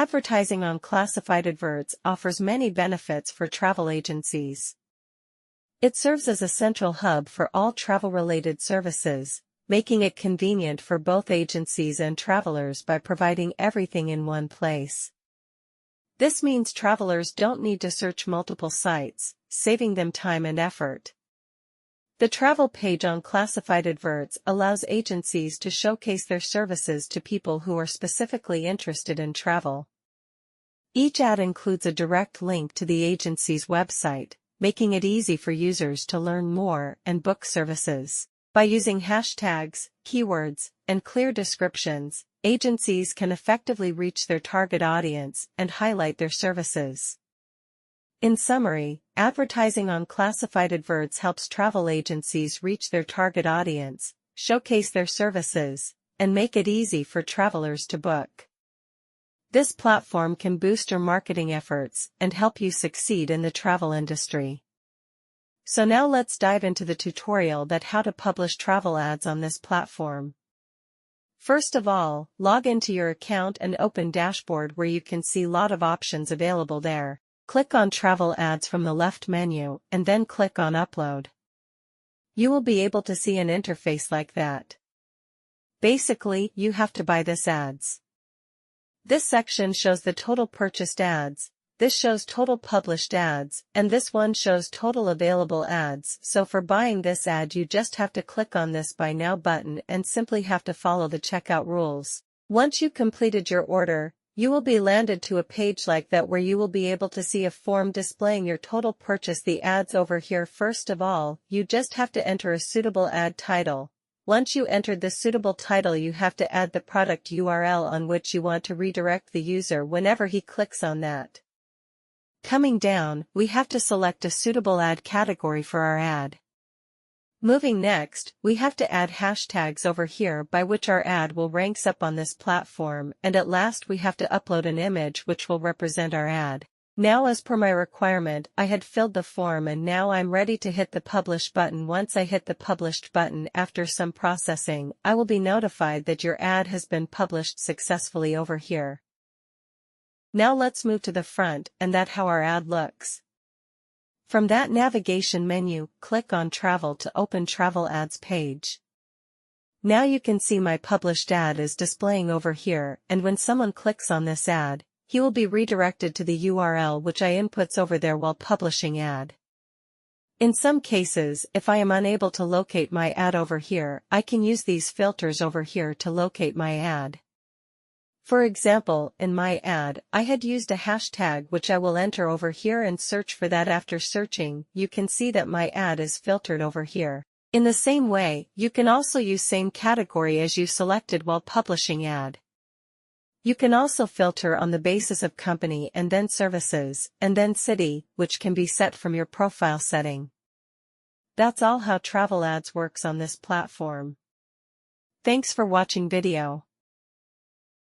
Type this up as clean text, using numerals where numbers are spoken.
Advertising on classified adverts offers many benefits for travel agencies. It serves as a central hub for all travel-related services, making it convenient for both agencies and travelers by providing everything in one place. This means travelers don't need to search multiple sites, saving them time and effort. The travel page on classified adverts allows agencies to showcase their services to people who are specifically interested in travel. Each ad includes a direct link to the agency's website, making it easy for users to learn more and book services. By using hashtags, keywords, and clear descriptions, agencies can effectively reach their target audience and highlight their services. In summary, advertising on classified adverts helps travel agencies reach their target audience, showcase their services, and make it easy for travelers to book. This platform can boost your marketing efforts and help you succeed in the travel industry. So now let's dive into the tutorial that how to publish travel ads on this platform. First of all, log into your account and open dashboard where you can see a lot of options available there. Click on Travel Ads from the left menu and then click on Upload. You will be able to see an interface like that. Basically, you have to buy this ads. This section shows the total purchased ads, this shows total published ads, and this one shows total available ads. So for buying this ad you just have to click on this Buy Now button and simply have to follow the checkout rules. Once you completed your order, you will be landed to a page like that where you will be able to see a form displaying your total purchase. The ads over here. First of all, you just have to enter a suitable ad title. Once you entered the suitable title you have to add the product URL on which you want to redirect the user whenever he clicks on that. Coming down, we have to select a suitable ad category for our ad. Moving next, we have to add hashtags over here by which our ad will ranks up on this platform, and at last we have to upload an image which will represent our ad. Now as per my requirement, I had filled the form and now I'm ready to hit the publish button. Once I hit the published button, after some processing, I will be notified that your ad has been published successfully over here. Now let's move to the front and that how our ad looks. From that navigation menu, click on Travel to open Travel Ads page. Now you can see my published ad is displaying over here, and when someone clicks on this ad, he will be redirected to the URL which I inputs over there while publishing ad. In some cases, if I am unable to locate my ad over here, I can use these filters over here to locate my ad. For example, in my ad, I had used a hashtag which I will enter over here and search for that. After searching, you can see that my ad is filtered over here. In the same way, you can also use same category as you selected while publishing ad. You can also filter on the basis of company and then services, and then city, which can be set from your profile setting. That's all how travel ads works on this platform. Thanks for watching video.